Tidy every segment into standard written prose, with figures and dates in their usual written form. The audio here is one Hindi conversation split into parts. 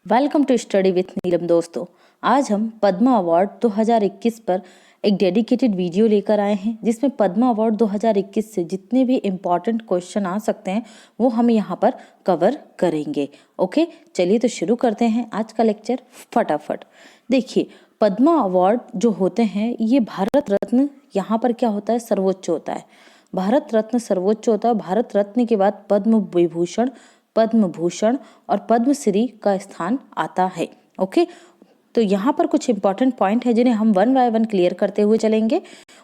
वेलकम टू स्टडी विथ नीलम। दोस्तों, आज हम पद्मा अवार्ड 2021 पर एक डेडिकेटेड वीडियो लेकर आए हैं जिसमें पद्मा अवार्ड 2021 से जितने भी इम्पॉर्टेंट क्वेश्चन आ सकते हैं वो हम यहाँ पर कवर करेंगे। ओके, चलिए तो शुरू करते हैं आज का लेक्चर फटाफट। देखिए, पद्मा अवार्ड जो होते हैं ये भारत रत्न यहाँ पर क्या होता है, सर्वोच्च होता है। भारत रत्न सर्वोच्च होता है। भारत रत्न के बाद पद्म विभूषण, पद्म भूषण और पद्मश्री का स्थान आता है। ओके, तो यहाँ पर कुछ इंपॉर्टेंट पॉइंट है जिन्हें हम वन बाय वन क्लियर करते हुए चलेंगे।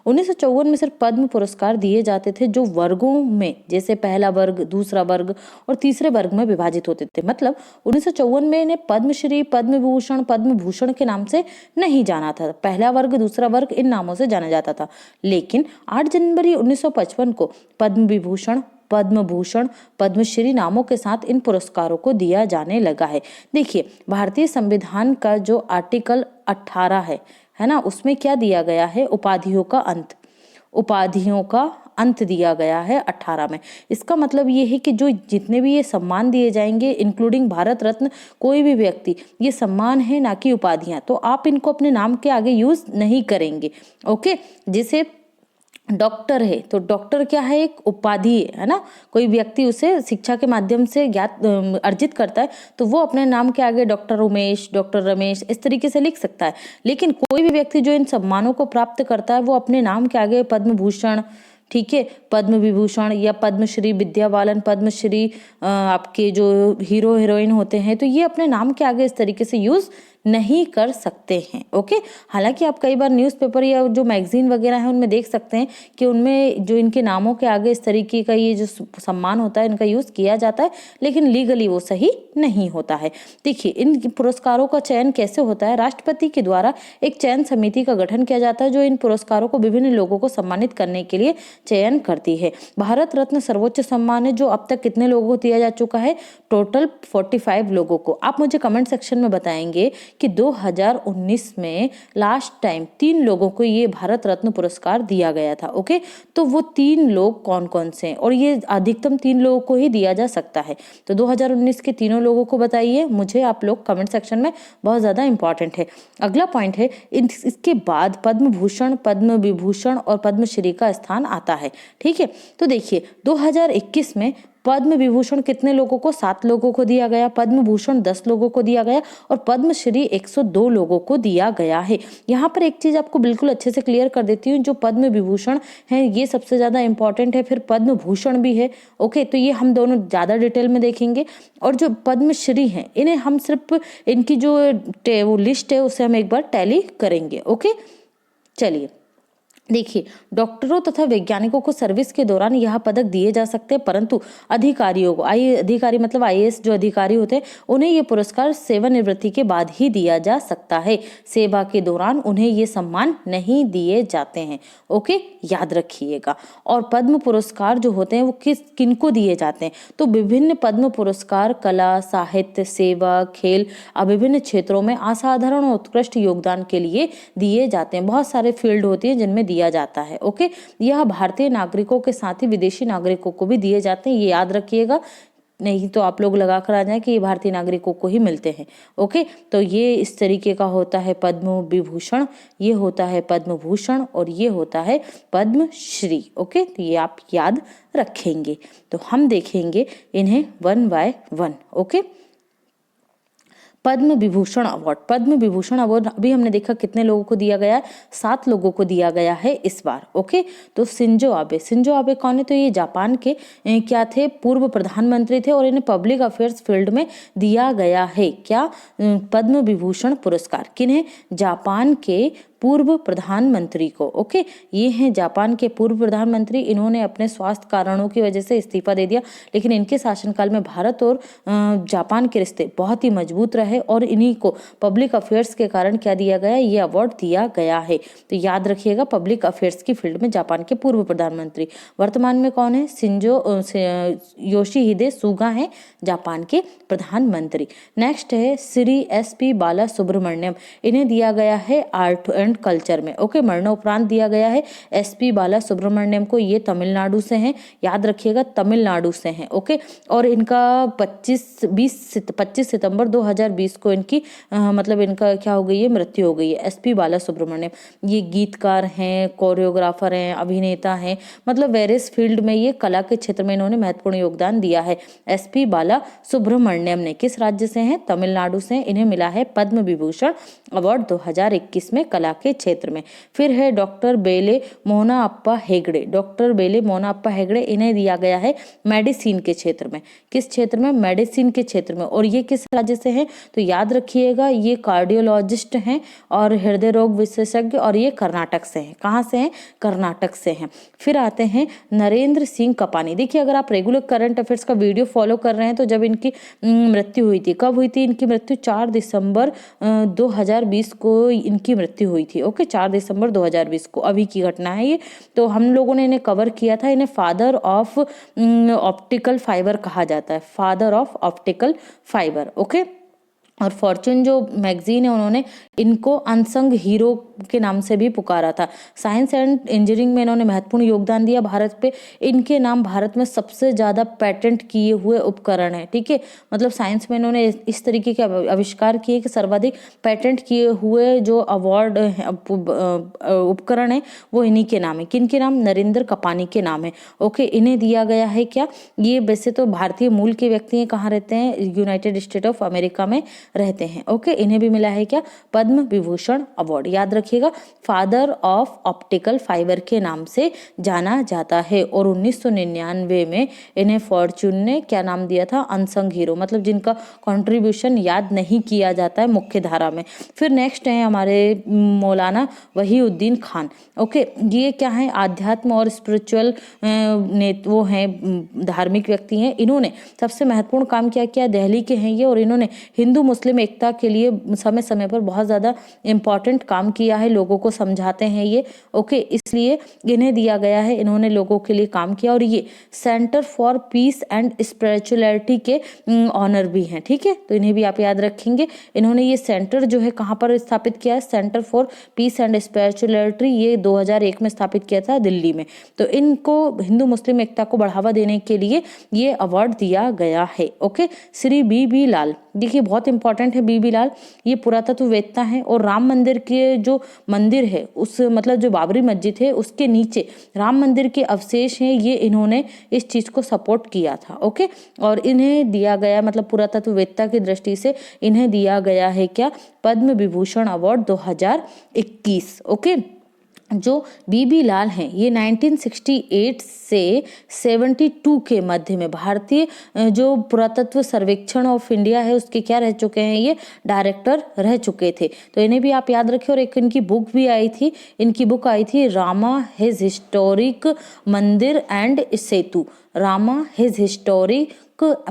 1954 में सिर्फ पद्म पुरस्कार दिए जाते थे जो वर्गों में, जैसे पहला वर्ग, दूसरा वर्ग और तीसरे वर्ग में विभाजित होते थे। मतलब 1954 में इन्हें पद्मश्री, पद्म विभूषण, पद्म भूषण के नाम से नहीं जाना था। पहला वर्ग, दूसरा वर्ग इन नामों से जाना जाता था। लेकिन 8 जनवरी 1955 को पद्म विभूषण, पद्म भूषण, पद्मश्री नामों के साथ इन पुरस्कारों को दिया जाने लगा है। देखिए, भारतीय संविधान का जो आर्टिकल 18 है ना, उसमें क्या दिया गया है, उपाधियों का अंत, उपाधियों का अंत दिया गया है 18 में। इसका मतलब ये है कि जो जितने भी ये सम्मान दिए जाएंगे इंक्लूडिंग भारत रत्न, कोई भी व्यक्ति, ये सम्मान है ना कि उपाधियां, तो आप इनको अपने नाम के आगे यूज नहीं करेंगे। ओके, जैसे डॉक्टर है तो डॉक्टर क्या है, एक उपाधि है ना। कोई व्यक्ति उसे शिक्षा के माध्यम से ज्ञात अर्जित करता है तो वो अपने नाम के आगे डॉक्टर उमेश, डॉक्टर रमेश इस तरीके से लिख सकता है। लेकिन कोई भी व्यक्ति जो इन सम्मानों को प्राप्त करता है वो अपने नाम के आगे पद्म भूषण, ठीक है, पद्म विभूषण या पद्मश्री, विद्या बालन, पद्मश्री, आपके जो हीरो हीरोइन होते हैं तो ये अपने नाम के आगे इस तरीके से यूज नहीं कर सकते हैं। ओके, हालांकि आप कई बार न्यूज़पेपर या जो मैगजीन वगैरह है उनमें देख सकते हैं कि उनमें जो इनके नामों के आगे इस तरीके का ये जो सम्मान होता है इनका यूज किया जाता है, लेकिन लीगली वो सही नहीं होता है। देखिए, इन पुरस्कारों का चयन कैसे होता है। राष्ट्रपति के द्वारा एक चयन समिति का गठन किया जाता है जो इन पुरस्कारों को विभिन्न लोगों को सम्मानित करने के लिए चयन करती है। भारत रत्न सर्वोच्च सम्मान है जो अब तक कितने लोगों को दिया जा चुका है, टोटल 45 लोगों को। आप मुझे कमेंट सेक्शन में बताएंगे कि 2019 में लास्ट टाइम 3 लोगों को ये भारत रत्न पुरस्कार दिया गया था। ओके, तो वो 3 लोग कौन कौन से हैं, और ये अधिकतम 3 लोगों को ही दिया जा सकता है। तो 2019 के तीनों लोगों को बताइए मुझे आप लोग कमेंट सेक्शन में, बहुत ज्यादा इंपॉर्टेंट है। अगला पॉइंट है, इसके बाद पद्म भूषण, पद्म विभूषण और पद्मश्री का स्थान आता है। ठीक है, तो देखिए 2021 में पद्म विभूषण कितने लोगों को, 7 लोगों को दिया गया, पद्म भूषण 10 लोगों को दिया गया और पद्मश्री 102 लोगों को दिया गया है। यहाँ पर एक चीज आपको बिल्कुल अच्छे से क्लियर कर देती हूँ, जो पद्म विभूषण है ये सबसे ज्यादा इंपॉर्टेंट है, फिर पद्म भूषण भी है। ओके, तो ये हम दोनों ज्यादा डिटेल में देखेंगे। और जो पद्मश्री है इन्हें हम सिर्फ इनकी जो वो लिस्ट है उसे हम एक बार टैली करेंगे। ओके, चलिए देखिए, डॉक्टरों तथा वैज्ञानिकों को सर्विस के दौरान यह पदक दिए जा सकते हैं, परंतु अधिकारियों को, अधिकारी मतलब आईएएस जो अधिकारी होते हैं उन्हें ये पुरस्कार सेवानिवृत्ति के बाद ही दिया जा सकता है। सेवा के दौरान उन्हें ये सम्मान नहीं दिए जाते हैं। ओके, याद रखिएगा। और पद्म पुरस्कार जो होते हैं वो किनको दिए जाते हैं, तो विभिन्न पद्म पुरस्कार कला, साहित्य, सेवा, खेल, विभिन्न क्षेत्रों में असाधारण और उत्कृष्ट योगदान के लिए दिए जाते हैं। बहुत सारे फील्ड होती है जिनमें दिया जाता है। ओके, यह भारतीय नागरिकों के साथ ही विदेशी नागरिकों को भी दिए जाते हैं, ये याद रखिएगा, नहीं तो आप लोग लगा कर आ जाए कि ये भारतीय नागरिकों को ही मिलते हैं। ओके, तो ये इस तरीके का होता है पद्म विभूषण, ये होता है पद्म भूषण और ये होता है पद्मश्री। ओके, तो ये आप याद रखेंगे। तो हम देखेंगे इन्हें one by one. Okay, Padma Vibhushan award, Padma Vibhushan award अभी हमने देखा कितने लोगों को दिया गया है, 7 लोगों को दिया गया है इस बार। ओके, तो शिंजो आबे, शिंजो आबे कौन है, तो ये जापान के क्या थे, पूर्व प्रधानमंत्री थे और इन्हें पब्लिक अफेयर्स फील्ड में दिया गया है क्या, पद्म विभूषण पुरस्कार। किन्हें, जापान के पूर्व प्रधानमंत्री को। ओके, ये हैं जापान के पूर्व प्रधानमंत्री, इन्होंने अपने स्वास्थ्य कारणों की वजह से इस्तीफा दे दिया, लेकिन इनके शासनकाल में भारत और जापान के रिश्ते बहुत ही मजबूत रहे और इन्हीं को पब्लिक अफेयर्स के कारण क्या दिया गया, ये अवार्ड दिया गया है। तो याद रखिएगा, पब्लिक अफेयर्स की फील्ड में जापान के पूर्व प्रधानमंत्री। वर्तमान में कौन है, शिंजो योशिहिदे सुगा है जापान के प्रधानमंत्री। नेक्स्ट है श्री SP बाला सुब्रमण्यम, इन्हें दिया गया है आर्ट एंड कल्चर में। ओके, मरणोपरांत दिया गया है SP बाला सुब्रमण्यम को, ये तमिलनाडु से हैं, याद रखिएगा तमिलनाडु से हैं। ओके, और इनका 25 सितंबर 2020 को इनकी मतलब इनका क्या हो गई है, मृत्यु हो गई है। एसपी बालासुब्रमण्यम ये गीतकार हैं, कोरियोग्राफर हैं, अभिनेता हैं, मतलब वेरियस फील्ड में ये कला के क्षेत्र में इन्होंने महत्वपूर्ण योगदान दिया है। एसपी बालासुब्रमण्यम ने किस राज्य से हैं, तमिलनाडु से। इन्हें मिला है पद्म विभूषण अवार्ड 2021 में कला के क्षेत्र में। फिर है डॉक्टर बेले मोहनाप्पा हेगड़े। डॉक्टर बेले मोहनाप्पा हेगड़े, इन्हें दिया गया है मेडिसिन के क्षेत्र में। किस क्षेत्र में, मेडिसिन के क्षेत्र में। और ये किस राज्य से हैं, तो याद रखिएगा ये कार्डियोलॉजिस्ट हैं और हृदय रोग विशेषज्ञ, और ये कर्नाटक से हैं। कहाँ से हैं, कर्नाटक से हैं। फिर आते हैं नरेंद्र सिंह कपानी। देखिए अगर आप रेगुलर करंट अफेयर्स का वीडियो फॉलो कर रहे हैं तो जब इनकी मृत्यु हुई थी, कब हुई थी इनकी मृत्यु, 4 दिसंबर 2020 को इनकी मृत्यु हुई थी। ओके, 4 दिसंबर 2020 को, अभी की घटना है ये। तो हम लोगों ने इन्हें कवर किया था। इन्हें फादर ऑफ ऑप्टिकल फाइबर कहा जाता है, father of optical fibre. Okay, और फॉर्च्यून जो मैगजीन है उन्होंने इनको अनसंग हीरो के नाम से भी पुकारा था। साइंस एंड इंजीनियरिंग में इन्होंने महत्वपूर्ण योगदान दिया भारत पे। इनके नाम भारत में सबसे ज्यादा पेटेंट किए हुए उपकरण है, ठीक है। मतलब साइंस में इन्होंने इस तरीके के आविष्कार किए कि सर्वाधिक पेटेंट किए हुए जो अवार्ड उपकरण है वो इन्हीं के नाम है। किन के नाम, नरेंद्र कपानी के नाम है। ओके, इन्हें दिया गया है क्या, ये वैसे तो भारतीय मूल के व्यक्ति हैं, कहाँ रहते हैं, यूनाइटेड स्टेट ऑफ अमेरिका में रहते हैं। ओके, इन्हें भी मिला है क्या, पद्म विभूषण अवार्ड। याद रखिएगा फादर ऑफ ऑप्टिकल फाइबर के नाम से जाना जाता है। और 1999 में इन्हें फॉर्च्यून ने क्या नाम दिया था, अनसंग हीरो, मतलब जिनका कंट्रीब्यूशन याद नहीं किया जाता है मुख्य धारा में। फिर नेक्स्ट है हमारे मौलाना वहीउद्दीन खान। ओके, ये क्या है, आध्यात्म और स्पिरिचुअल वो हैं, धार्मिक व्यक्ति हैं। इन्होंने सबसे महत्वपूर्ण काम क्या किया, दिल्ली के हैं ये, और इन्होंने हिंदू मुस्लिम एकता के लिए समय समय पर बहुत ज़्यादा इम्पॉर्टेंट काम किया है, लोगों को समझाते हैं ये। ओके, इसलिए इन्हें दिया गया है, इन्होंने लोगों के लिए काम किया। और ये centre for piece and spirituality के ऑनर भी हैं, ठीक है। तो इन्हें भी आप याद रखेंगे। इन्होंने ये सेंटर जो है कहाँ पर स्थापित किया है, centre for piece and spirituality, ये 2001 में स्थापित किया था दिल्ली में। तो इनको हिंदू मुस्लिम एकता को बढ़ावा देने के लिए ये अवार्ड दिया गया है। ओके, श्री बी लाल, देखिए बहुत इंपॉर्टेंट है बी लाल, ये पुरातत्ववेत्ता हैं। और राम मंदिर के जो मंदिर है उस मतलब जो बाबरी मस्जिद है उसके नीचे राम मंदिर के अवशेष हैं, ये इन्होंने इस चीज को सपोर्ट किया था। ओके, और इन्हें दिया गया मतलब पुरातत्ववेत्ता की दृष्टि से इन्हें दिया गया है क्या, पद्म विभूषण अवार्ड 2021। ओके, जो बी लाल हैं ये 1968 से 72 के मध्य में भारतीय जो पुरातत्व सर्वेक्षण ऑफ इंडिया है उसके क्या रह चुके हैं, ये डायरेक्टर रह चुके थे। तो इन्हें भी आप याद रखें। और एक इनकी बुक भी आई थी, इनकी बुक आई थी रामा हिज हिस्टोरिक मंदिर and Setu, Rama his historic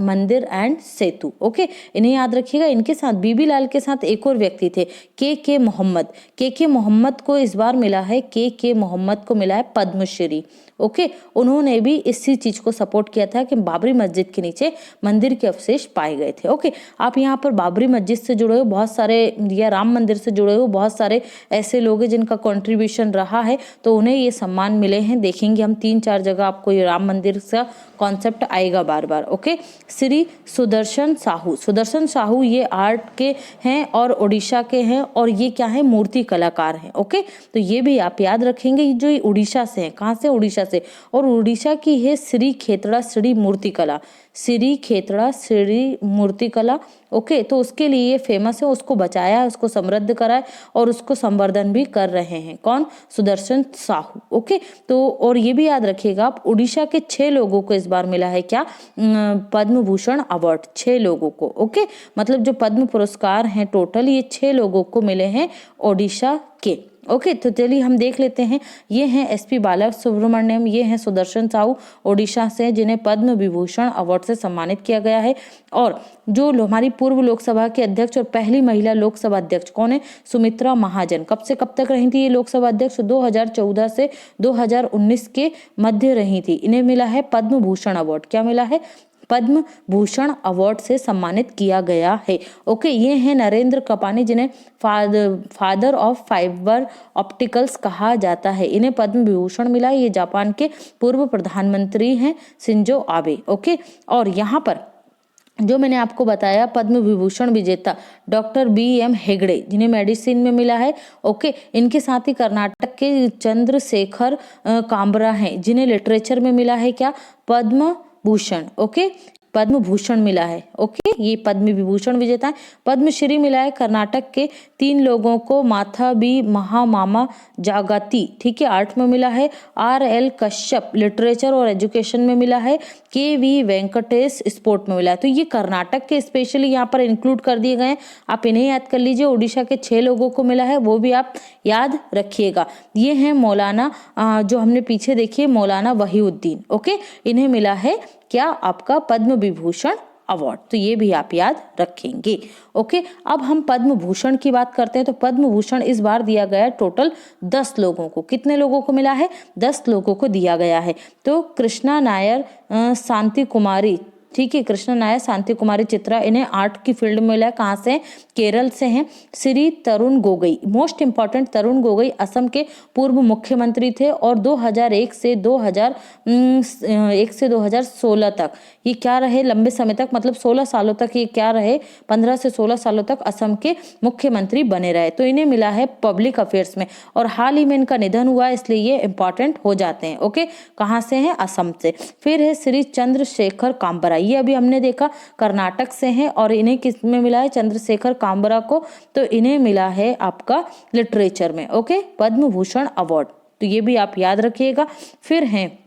मंदिर एंड सेतु। ओके, इन्हें याद रखिएगा। इनके साथ बीबी लाल के साथ एक और व्यक्ति थे, के मोहम्मद। के मोहम्मद को इस बार मिला है, के मोहम्मद को मिला है पद्मश्री। ओके, उन्होंने भी इसी चीज को सपोर्ट किया था कि बाबरी मस्जिद के नीचे मंदिर के अवशेष पाए गए थे। ओके, आप यहाँ पर बाबरी मस्जिद से जुड़े हुए बहुत सारे या राम मंदिर से जुड़े हुए बहुत सारे ऐसे लोग हैं जिनका कंट्रीब्यूशन रहा है, तो उन्हें ये सम्मान मिले हैं। देखेंगे हम 3-4 जगह आपको ये राम मंदिर का कॉन्सेप्ट आएगा बार बार। ओके, श्री सुदर्शन साहू, सुदर्शन साहू ये आर्ट के हैं और उड़ीसा के हैं, और ये क्या है, मूर्ति कलाकार हैं। ओके, तो ये भी आप याद रखेंगे, जो उड़ीसा से हैं। कहाँ से, उड़ीसा से। और उड़ीसा की है श्री खेतड़ा श्री मूर्तिकला, श्री खेतड़ा श्री मूर्तिकला। ओके, तो उसके लिए ये फेमस है, उसको बचाया है, उसको समृद्ध करा है और उसको संवर्धन भी कर रहे हैं। कौन, सुदर्शन साहू। ओके, तो और ये भी याद रखिएगा आप, उड़ीसा के 6 लोगों को इस बार मिला है क्या, पद्म भूषण अवार्ड, 6 लोगों को। ओके, मतलब जो पद्म पुरस्कार हैं टोटल ये 6 लोगों को मिले हैं ओडिशा के। ओके, तो चलिए हम देख लेते हैं। ये हैं एसपी बालासुब्रमण्यम, ये हैं सुदर्शन साहू ओडिशा से, जिन्हें पद्म विभूषण अवार्ड से सम्मानित किया गया है। और जो हमारी पूर्व लोकसभा के अध्यक्ष और पहली महिला लोकसभा अध्यक्ष कौन है, सुमित्रा महाजन। कब से कब तक रही थी ये लोकसभा अध्यक्ष, 2014 से 2019 के मध्य रही थी। इन्हें मिला है पद्म भूषण अवार्ड। क्या मिला है, पद्म भूषण अवार्ड से सम्मानित किया गया है। ओके, ये हैं नरेंद्र कपानी, जिन्हें फादर ऑफ फाइबर ऑप्टिकल्स कहा जाता है। इन्हें पद्म विभूषण मिला। ये जापान के पूर्व प्रधानमंत्री हैं शिंजो आबे। ओके, और यहाँ पर जो मैंने आपको बताया पद्म विभूषण विजेता डॉक्टर BM हेगड़े, जिन्हें मेडिसिन में मिला है। ओके, इनके साथ ही कर्नाटक के चंद्रशेखर काम्बरा हैं, जिन्हें लिटरेचर में मिला है क्या, पद्म भूषण। ओके, पद्म भूषण मिला है। ओके, ये पद्म विभूषण विजेता है। पद्मश्री मिला है कर्नाटक के 3 लोगों को, माथा बी महामामा जागती, ठीक है, आर्ट में मिला है। RL कश्यप लिटरेचर और एजुकेशन में मिला है। KV वेंकटेश स्पोर्ट में मिला है। तो ये कर्नाटक के स्पेशली यहाँ पर इंक्लूड कर दिए गए हैं, आप इन्हें याद कर लीजिए। उड़ीसा के 6 लोगों को मिला है, वो भी आप याद रखिएगा। ये हैं मौलाना, जो हमने पीछे देखिए मौलाना वहीउद्दीन। ओके, इन्हें मिला है क्या, आपका पद्म विभूषण अवार्ड। तो ये भी आप याद रखेंगे। ओके, अब हम पद्म भूषण की बात करते हैं। तो पद्म भूषण इस बार दिया गया है टोटल 10 लोगों को। कितने लोगों को मिला है, 10 लोगों को दिया गया है। तो कृष्णा नायर, शांति कुमारी, ठीक है, कृष्णा नायर, शांति कुमारी चित्रा, इन्हें आर्ट की फील्ड में मिला है। कहाँ से, केरल से हैं। श्री तरुण गोगोई, मोस्ट इंपॉर्टेंट, तरुण गोगोई असम के पूर्व मुख्यमंत्री थे और 2001 से 2016 तक ये क्या रहे, लंबे समय तक, मतलब 16 सालों तक ये क्या रहे, 15 से 16 सालों तक असम के मुख्यमंत्री बने रहे। तो इन्हें मिला है पब्लिक अफेयर्स में, और हाल ही में इनका निधन हुआ है, इसलिए ये इंपॉर्टेंट हो जाते हैं। ओके, कहाँ से हैं, असम से। फिर है श्री चंद्रशेखर काम्बरा, ये अभी हमने देखा कर्नाटक से हैं, और इन्हें किस में मिला है, चंद्रशेखर काम्बरा को, तो इन्हें मिला है आपका लिटरेचर में। ओके, पद्म भूषण अवार्ड, तो ये भी आप याद रखिएगा। फिर हैं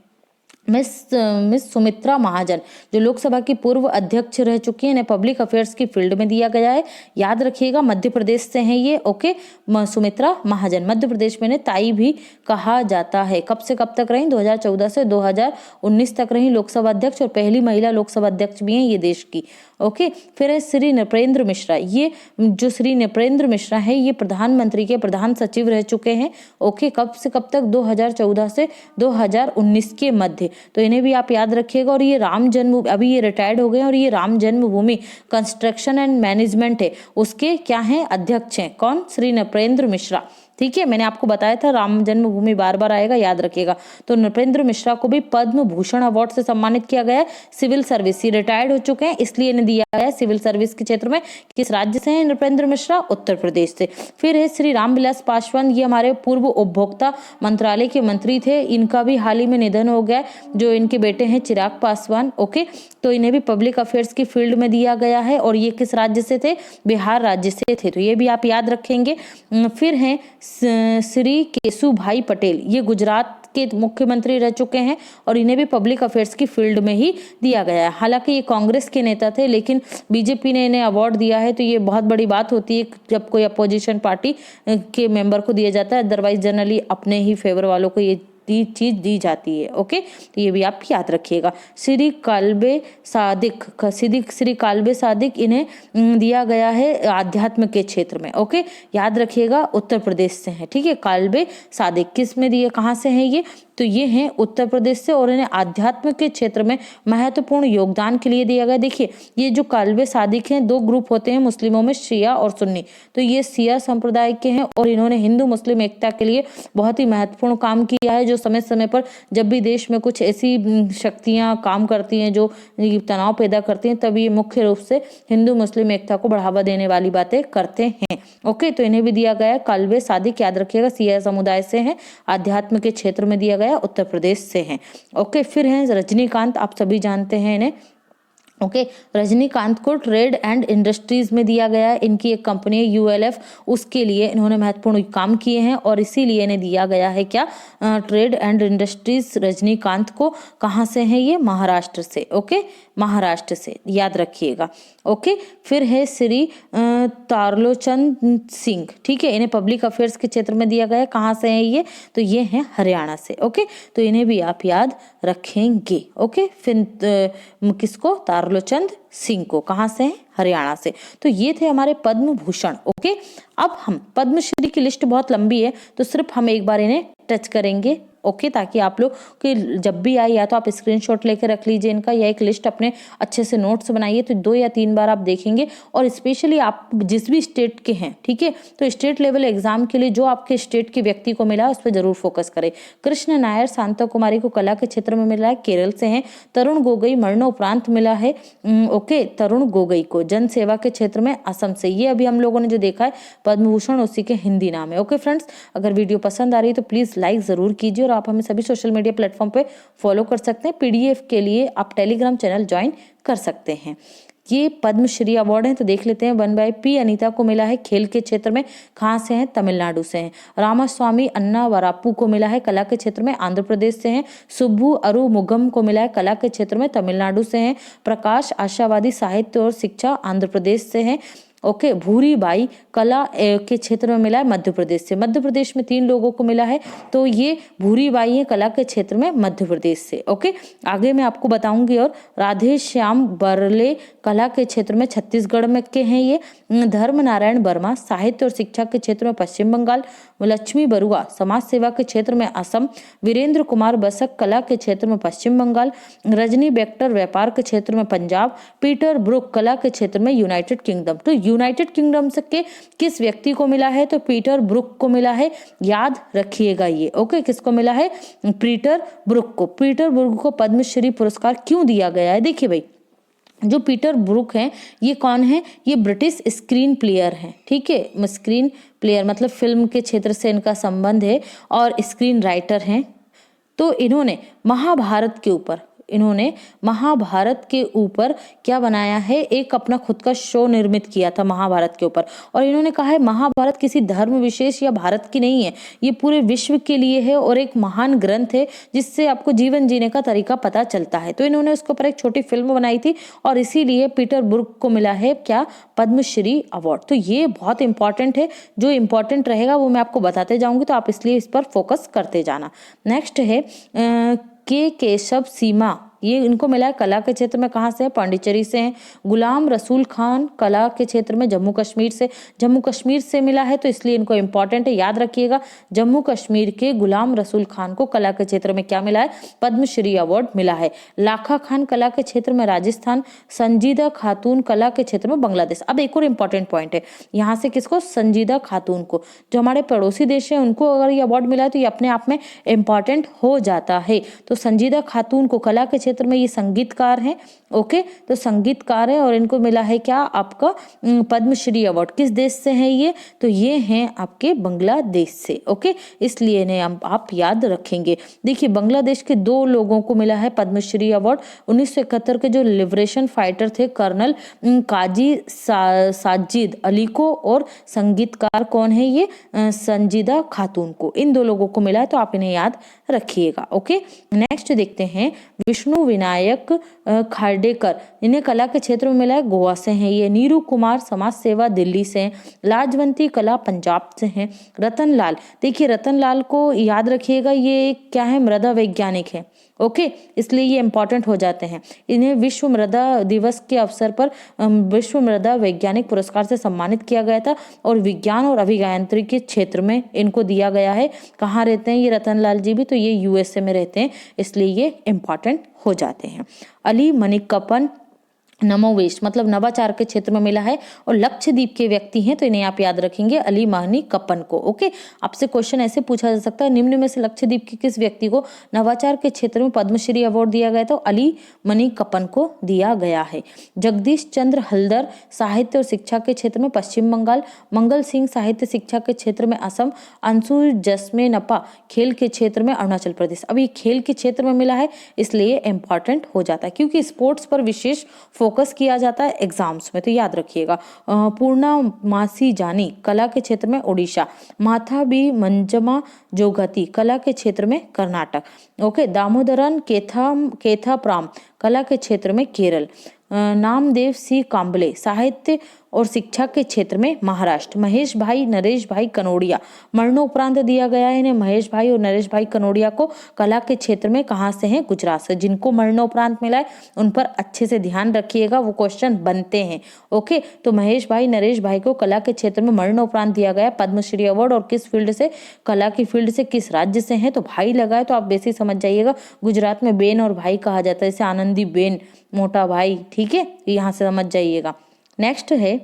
मिस सुमित्रा महाजन, जो लोकसभा की पूर्व अध्यक्ष रह चुकी हैं, इन्हें पब्लिक अफेयर्स की फील्ड में दिया गया है, याद रखिएगा। मध्य प्रदेश से हैं ये। ओके, सुमित्रा महाजन, मध्य प्रदेश में इन्हें ताई भी कहा जाता है। कब से कब तक रही, 2014 से 2019 तक रही लोकसभा अध्यक्ष, और पहली महिला लोकसभा अध्यक्ष भी हैं ये देश की। ओके, फिर है श्री नृपेंद्र मिश्रा, ये जो श्री नृपेंद्र मिश्रा है, ये प्रधानमंत्री के प्रधान सचिव रह चुके हैं। ओके, कब से कब तक, 2014 से 2019 के मध्य, तो इन्हें भी आप याद रखिएगा। और ये राम जन्म, अभी ये रिटायर्ड हो गए, और ये राम जन्मभूमि कंस्ट्रक्शन एंड मैनेजमेंट है, उसके क्या हैं, अध्यक्ष हैं। कौन, श्री नृपेंद्र मिश्रा, ठीक है, मैंने आपको बताया था राम जन्मभूमि बार बार आएगा, याद रखिएगा। तो नृपेंद्र मिश्रा को भी पद्म भूषण अवार्ड से सम्मानित किया गया है। सिविल सर्विस, ये रिटायर्ड हो चुके हैं, इसलिए इन्हें दिया गया है सिविल सर्विस के क्षेत्र में। किस राज्य से हैं नृपेंद्र मिश्रा, उत्तर प्रदेश से। फिर है श्री रामविलास पासवान, ये हमारे पूर्व उपभोक्ता मंत्रालय के मंत्री थे, इनका भी हाल ही में निधन हो गया, जो इनके बेटे हैं चिराग पासवान। ओके, तो इन्हें भी पब्लिक अफेयर्स की फील्ड में दिया गया है, और ये किस राज्य से थे, बिहार राज्य से थे, तो ये भी आप याद रखेंगे। फिर हैं श्री केशुभाई पटेल, ये गुजरात के मुख्यमंत्री रह चुके हैं, और इन्हें भी पब्लिक अफेयर्स की फील्ड में ही दिया गया है। हालांकि ये कांग्रेस के नेता थे, लेकिन बीजेपी ने इन्हें अवार्ड दिया है, तो ये बहुत बड़ी बात होती है जब कोई अपोजिशन पार्टी के मेंबर को दिया जाता है। अदरवाइज जनरली अपने ही फेवर वालों को ये चीज दी जाती है। ओके, तो ये भी आप याद रखिएगा। श्री काल्बे सादिक, श्री काल्बे सादिक, इन्हें दिया गया है आध्यात्म के क्षेत्र में। ओके, याद रखिएगा, उत्तर प्रदेश से हैं, ठीक है। काल्बे सादिक किस में दिए, कहाँ से हैं ये, तो ये हैं उत्तर प्रदेश से, और इन्हें आध्यात्म के क्षेत्र में महत्वपूर्ण योगदान के लिए दिया गया। देखिए, ये जो काल्बे सादिक हैं, 2 ग्रुप होते हैं मुस्लिमों में, शिया और सुन्नी। तो ये शिया संप्रदाय के हैं, और इन्होंने हिंदू मुस्लिम एकता के लिए बहुत ही महत्वपूर्ण काम किया है, जो समय समय पर जब भी देश में कुछ ऐसी शक्तियां काम करती हैं जो तनाव पैदा करती हैं, तब ये मुख्य रूप से हिंदू मुस्लिम एकता को बढ़ावा देने वाली बातें करते हैं। ओके, तो इन्हें भी दिया गया है काल्बे सादिक, याद रखिएगा, सिया समुदाय से हैं, आध्यात्म के क्षेत्र में दिया गया, उत्तर प्रदेश से हैं। ओके, फिर हैं रजनीकांत, आप सभी जानते हैं इन्हें। ओके, रजनीकांत को ट्रेड एंड इंडस्ट्रीज में दिया गया है, इनकी एक कंपनी है ULF, उसके लिए इन्होंने महत्वपूर्ण काम किए हैं, और इसीलिए इन्हें दिया गया है क्या, ट्रेड एंड इंडस्ट्रीज। रजनीकांत को कहाँ से हैं ये, महाराष्ट्र से। ओके, महाराष्ट्र से, याद रखिएगा। ओके, फिर है श्री तारलोचन सिंह, ठीक है, इन्हें पब्लिक अफेयर्स के क्षेत्र में दिया गया है। कहाँ से हैं ये, तो ये हैं हरियाणा से। ओके, तो इन्हें भी आप याद रखेंगे। ओके, फिर किसको, तारलोचन सिंह को, कहाँ से हैं, हरियाणा से। तो ये थे हमारे पद्म भूषण। ओके, अब हम पद्मश्री की लिस्ट बहुत लंबी है, तो सिर्फ हम एक बार इन्हें टच करेंगे। ओके, ताकि आप लोग कि जब भी आए या तो आप स्क्रीनशॉट लेके रख लीजिए इनका, या एक लिस्ट अपने अच्छे से नोट्स बनाइए, तो 2 या 3 बार आप देखेंगे। और स्पेशली आप जिस भी स्टेट के हैं, ठीक है, तो स्टेट लेवल एग्जाम के लिए जो आपके स्टेट के व्यक्ति को मिला उस पर जरूर फोकस करें। कृष्ण नायर शांता कुमारी को कला के क्षेत्र में मिला है, केरल से हैं। तरुण गोगोई मरणोपरांत मिला है, ओके, तरुण गोगोई को जन सेवा के क्षेत्र में असम से। ये अभी हम लोगों ने जो देखा है पद्म भूषण, उसी के हिंदी नाम है। ओके फ्रेंड्स, अगर वीडियो पसंद आ रही है तो प्लीज लाइक जरूर कीजिए, और आप हमें सभी सोशल मीडिया प्लेटफॉर्म पे फॉलो कर सकते हैं। पीडीएफ के लिए आप टेलीग्राम चैनल ज्वाइन कर सकते हैं। ये पद्मश्री अवार्ड है तो देख लेते हैं। 1 बाय पी अनीता को मिला है खेल के क्षेत्र में, कहाँ से हैं, तमिलनाडु से हैं। रामास्वामी अन्ना वरापू को मिला है कला के क्षेत्र में, आंध्र प्रदेश से हैं। सुब्बू अरुमुगम को मिला है कला के क्षेत्र में, तमिलनाडु से हैं। प्रकाश आशावादी साहित्य और शिक्षा, आंध्र प्रदेश से हैं। ओके, भूरी बाई कला के क्षेत्र में मिला है, मध्य प्रदेश से। मध्य प्रदेश में 3 लोगों को मिला है, तो ये भूरी बाई है कला के क्षेत्र में, मध्य प्रदेश से। ओके, आगे मैं आपको बताऊंगी। और राधे श्याम बरले कला के क्षेत्र में छत्तीसगढ़ में के हैं ये। धर्म नारायण वर्मा साहित्य और शिक्षा के क्षेत्र में, पश्चिम बंगाल। लक्ष्मी बरुआ समाज सेवा के क्षेत्र में, असम। वीरेंद्र कुमार बसक कला के क्षेत्र में, पश्चिम बंगाल। रजनी बेक्टर व्यापार के क्षेत्र में, पंजाब। पीटर ब्रुक कला के क्षेत्र में, यूनाइटेड किंगडम। तो यूनाइटेड किंगडम से के किस व्यक्ति को मिला है, तो पीटर ब्रुक को मिला है, याद रखिएगा ये। ओके, किसको मिला है, पीटर ब्रुक को। पीटर ब्रुक को पद्मश्री पुरस्कार क्यों दिया गया है, देखिए भाई, जो पीटर ब्रुक हैं ये कौन है, ये ब्रिटिश स्क्रीन प्लेयर हैं, ठीक है। स्क्रीन प्लेयर मतलब फिल्म के क्षेत्र से इनका संबंध है, और स्क्रीन राइटर हैं। तो इन्होंने महाभारत के ऊपर क्या बनाया है, एक अपना खुद का शो निर्मित किया था महाभारत के ऊपर। और इन्होंने कहा है महाभारत किसी धर्म विशेष या भारत की नहीं है, ये पूरे विश्व के लिए है, और एक महान ग्रंथ है जिससे आपको जीवन जीने का तरीका पता चलता है। तो इन्होंने उसके ऊपर एक छोटी फिल्म बनाई थी, और इसीलिए पीटर ब्रुक को मिला है क्या, पद्मश्री अवार्ड। तो ये बहुत इंपॉर्टेंट है, जो इंपॉर्टेंट रहेगा वो मैं आपको बताते जाऊंगी, तो आप इसलिए इस पर फोकस करते जाना। नेक्स्ट है के केशव सीमा, ये इनको मिला है कला के क्षेत्र में, कहाँ से है, पांडिचेरी से हैं। गुलाम रसूल खान कला के क्षेत्र में, जम्मू कश्मीर से मिला है, तो इसलिए इनको इंपॉर्टेंट है, याद रखिएगा। जम्मू कश्मीर के गुलाम रसूल खान को कला के क्षेत्र में क्या मिला है, पद्मश्री अवार्ड मिला है। लाखा खान कला के क्षेत्र में, राजस्थान। संजीदा खातून कला के क्षेत्र में, बांग्लादेश। अब एक और इंपॉर्टेंट पॉइंट है यहाँ से, किसको, संजीदा खातून को, जो हमारे पड़ोसी देश है उनको अगर ये अवार्ड मिला है तो ये अपने आप में इंपॉर्टेंट हो जाता है। तो संजीदा खातून को कला के क्षेत्र में, ये संगीतकार हैं। ओके, तो संगीतकार है, और इनको मिला है क्या, आपका पद्मश्री अवार्ड। किस देश से है ये, तो ये हैं आपके बांग्लादेश से। ओके, इसलिए इन्हें आप याद रखेंगे। देखिए, बांग्लादेश के 2 लोगों को मिला है पद्मश्री अवार्ड। 1971 के जो लिबरेशन फाइटर थे कर्नल काजी साजिद अली को, और संगीतकार कौन है, ये संजीदा खातून को। इन 2 लोगों को मिला है, तो आप इन्हें याद रखिएगा। ओके, नेक्स्ट देखते हैं विष्णु विनायक खार्डेकर, इन्हें कला के क्षेत्र में मिला है, गोवा से हैं ये। नीरू कुमार समाज सेवा, दिल्ली से हैं। लाजवंती कला, पंजाब से हैं। रतन लाल, देखिए रतन लाल को याद रखिएगा, ये क्या है, मृदा वैज्ञानिक है। ओके, इसलिए ये इंपॉर्टेंट हो जाते हैं। इन्हें विश्व मृदा दिवस के अवसर पर विश्व मृदा वैज्ञानिक पुरस्कार से सम्मानित किया गया था, और विज्ञान और अभियांत्रिकी के क्षेत्र में इनको दिया गया है। कहाँ रहते हैं ये रतन लाल जी भी, तो ये यूएसए में रहते हैं, इसलिए ये इंपॉर्टेंट हो जाते हैं। अली मणिकप्पन नमोवेश मतलब नवाचार के क्षेत्र में मिला है, और लक्षद्वीप के व्यक्ति हैं, तो इन्हें आप याद रखेंगे, अली मणिकप्पन को। ओके, आपसे क्वेश्चन ऐसे पूछा जा सकता है, निम्न में से लक्षद्वीप के किस व्यक्ति को नवाचार के क्षेत्र में पद्मश्री अवार्ड दिया गया, तो अली मणिकप्पन को दिया गया है। जगदीश चंद्र हल्दर साहित्य और शिक्षा के क्षेत्र में, पश्चिम बंगाल। मंगल सिंह साहित्य शिक्षा के क्षेत्र में, असम। अंशु जसमेनपा खेल के क्षेत्र में, अरुणाचल प्रदेश। अब ये खेल के क्षेत्र में मिला है, इसलिए इंपॉर्टेंट हो जाता है, क्योंकि स्पोर्ट्स पर विशेष फोकस किया जाता है एग्जाम्स में, तो याद रखिएगा। पूर्णा मासी जानी कला के क्षेत्र में, ओडिशा। माथा बी मंजमा जोगती कला के क्षेत्र में, कर्नाटक। ओके, दामोदरन केथाप्राम कला के क्षेत्र में केरल। नामदेव सिंह कांबले साहित्य और शिक्षा के क्षेत्र में महाराष्ट्र। महेश भाई नरेश भाई कनोडिया मरणोपरांत दिया गया है इन्हें। महेश भाई और नरेश भाई कनोडिया को कला के क्षेत्र में कहाँ से हैं? गुजरात से। जिनको मरणोपरांत मिला है उन पर अच्छे से ध्यान रखिएगा, वो क्वेश्चन बनते हैं। ओके, तो महेश भाई नरेश भाई को कला के क्षेत्र में मरणोपरांत दिया गया पद्मश्री अवार्ड, और किस फील्ड से? कला की फील्ड से। किस राज्य से है? तो भाई लगाए तो आप बेसिक समझ जाइएगा, गुजरात में बेन और भाई कहा जाता है, जैसे आनंदी बेन मोटा भाई, ठीक है, यहाँ से समझ जाइएगा। नेक्स्ट है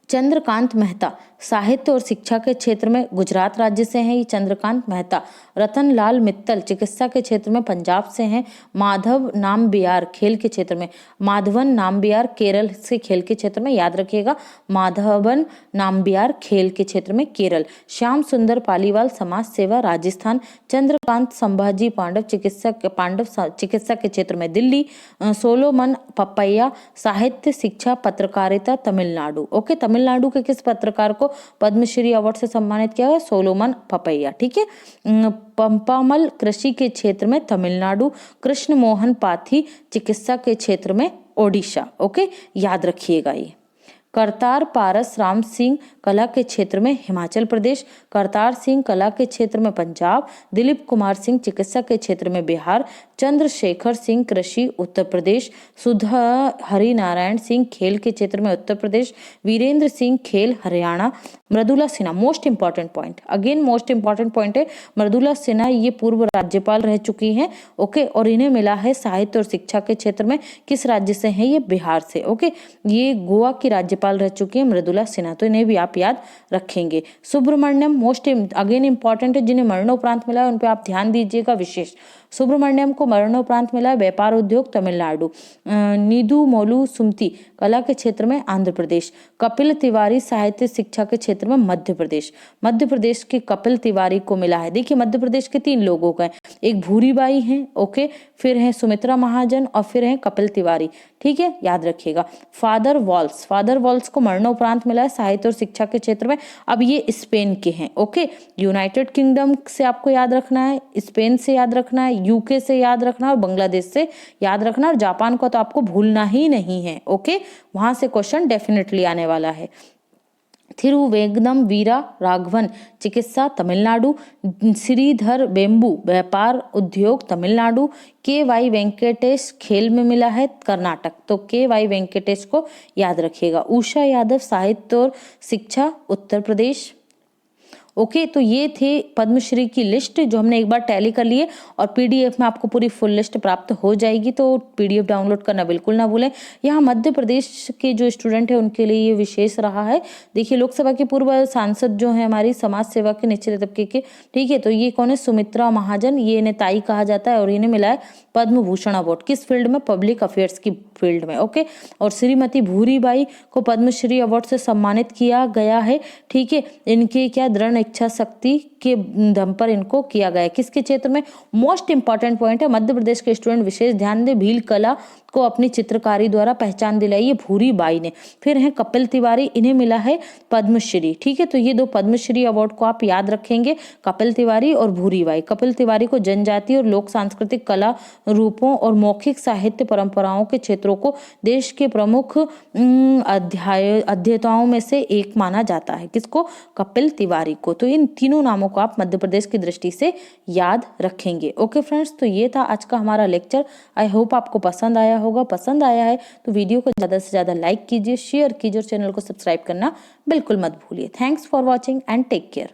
चंद्रकांत मेहता साहित्य और शिक्षा के क्षेत्र में गुजरात राज्य से हैं ये चंद्रकांत मेहता। रतन लाल मित्तल चिकित्सा के क्षेत्र में पंजाब से हैं। माधव नामबियार खेल के क्षेत्र में। माधवन नामबियार केरल से खेल के क्षेत्र में, याद रखिएगा, माधवन नामबियार खेल के क्षेत्र में केरल। श्याम सुंदर पालीवाल समाज सेवा राजस्थान। चंद्रकांत संभाजी पांडव चिकित्सा के क्षेत्र में दिल्ली। सोलोमन पपैया साहित्य शिक्षा पत्रकारिता तमिलनाडु। ओके, तमिलनाडु के किस पत्रकार को पद्मश्री अवार्ड से सम्मानित किया है? सोलोमन पपैया, ठीक है। पंपामल कृषि के क्षेत्र में तमिलनाडु। कृष्ण मोहन पाथी चिकित्सा के क्षेत्र में ओडिशा। ओके, याद रखिएगा ये। करतार पारस राम सिंह कला के क्षेत्र में हिमाचल प्रदेश। करतार सिंह कला के क्षेत्र में पंजाब। दिलीप कुमार सिंह चिकित्सा के क्षेत्र में बिहार। चंद्रशेखर सिंह कृषि उत्तर प्रदेश। सुधा हरिनारायण सिंह खेल के क्षेत्र में उत्तर प्रदेश। वीरेंद्र सिंह खेल Haryana. Mridula Sinha most important point, again most important point है, मृदुला सिन्हा ये पूर्व राज्यपाल रह चुकी हैं। ओके, और इन्हें मिला है साहित्य और शिक्षा के क्षेत्र में। किस राज्य से हैं? ये बिहार से। ओके, ये गोवा की राज्यपाल रह चुकी है मृदुला सिन्हा, तो इन्हें भी आप याद रखेंगे। सुब्रमण्यम मोस्ट अगेन इंपॉर्टेंट है, जिन्हें मरणोपरांत मिला है उन पे आप ध्यान दीजिएगा विशेष। सुब्रमण्यम को मरणोपरांत मिला है व्यापार उद्योग तमिलनाडु। नीदू मोलू सुमती कला के क्षेत्र में आंध्र प्रदेश। कपिल तिवारी साहित्य शिक्षा के क्षेत्र में मध्य प्रदेश। मध्य प्रदेश के कपिल तिवारी को मिला है, देखिए मध्य प्रदेश के 3 लोगों का है, एक भूरीबाई हैं, ओके, फिर है सुमित्रा महाजन और फिर है कपिल तिवारी, ठीक है, याद रखिएगा। फादर वॉल्स को मरणोपरांत मिला है साहित्य और शिक्षा के क्षेत्र में। अब ये स्पेन के हैं। ओके, यूनाइटेड किंगडम से आपको याद रखना है, स्पेन से याद रखना है, यूके से याद रखना है और बांग्लादेश से याद रखना, और जापान को तो आपको भूलना ही नहीं है। ओके, वहां से क्वेश्चन डेफिनेटली आने वाला है। थिरुवेंकदम वीरा राघवन चिकित्सा तमिलनाडु। श्रीधर बेम्बू व्यापार उद्योग तमिलनाडु। के.वाई. वेंकटेश खेल में मिला है कर्नाटक, तो के.वाई. वेंकटेश को याद रखिएगा। उषा यादव साहित्य और शिक्षा उत्तर प्रदेश। ओके, तो ये थे पद्मश्री की लिस्ट जो हमने एक बार टैली कर लिए, और पीडीएफ में आपको पूरी फुल लिस्ट प्राप्त हो जाएगी, तो पीडीएफ डाउनलोड करना बिल्कुल ना भूलें। यहाँ मध्य प्रदेश के जो स्टूडेंट है उनके लिए ये विशेष रहा है। देखिए लोकसभा के पूर्व सांसद जो है हमारी समाज सेवा के निचले तबके के, ठीक है, तो ये कौन है? सुमित्रा महाजन, ये इन्हें ताई कहा जाता है, और इन्हें मिला है पद्म भूषण अवार्ड। किस फील्ड में? पब्लिक अफेयर्स की फील्ड में। ओके, और श्रीमती भूरीबाई को पद्मश्री अवार्ड से सम्मानित किया गया है, ठीक है। इनके क्या दृढ़ इच्छा शक्ति के दम पर इनको किया गया है। किसके क्षेत्र में? मोस्ट इंपॉर्टेंट पॉइंट है, मध्य प्रदेश के स्टूडेंट विशेष ध्यान दें, भील कला को अपनी चित्रकारी द्वारा पहचान दिलाई है भूरीबाई ने। फिर है कपिल तिवारी, इन्हें मिला है पद्मश्री, ठीक है, तो ये 2 पद्मश्री अवार्ड को आप याद रखेंगे, कपिल तिवारी और भूरीबाई। कपिल तिवारी को जनजातीय और लोक सांस्कृतिक कला रूपों और मौखिक साहित्य परंपराओं के क्षेत्रों को देश के प्रमुख अध्येताओं में से एक माना जाता है। किसको? कपिल तिवारी को। तो इन तीनों नामों को आप मध्य प्रदेश की दृष्टि से याद रखेंगे। ओके फ्रेंड्स, तो ये था आज का हमारा लेक्चर। आई होप आपको पसंद आया होगा। पसंद आया है तो वीडियो को ज़्यादा से ज़्यादा लाइक कीजिए, शेयर कीजिए और चैनल को सब्सक्राइब करना बिल्कुल मत भूलिए। Thanks for watching and take care.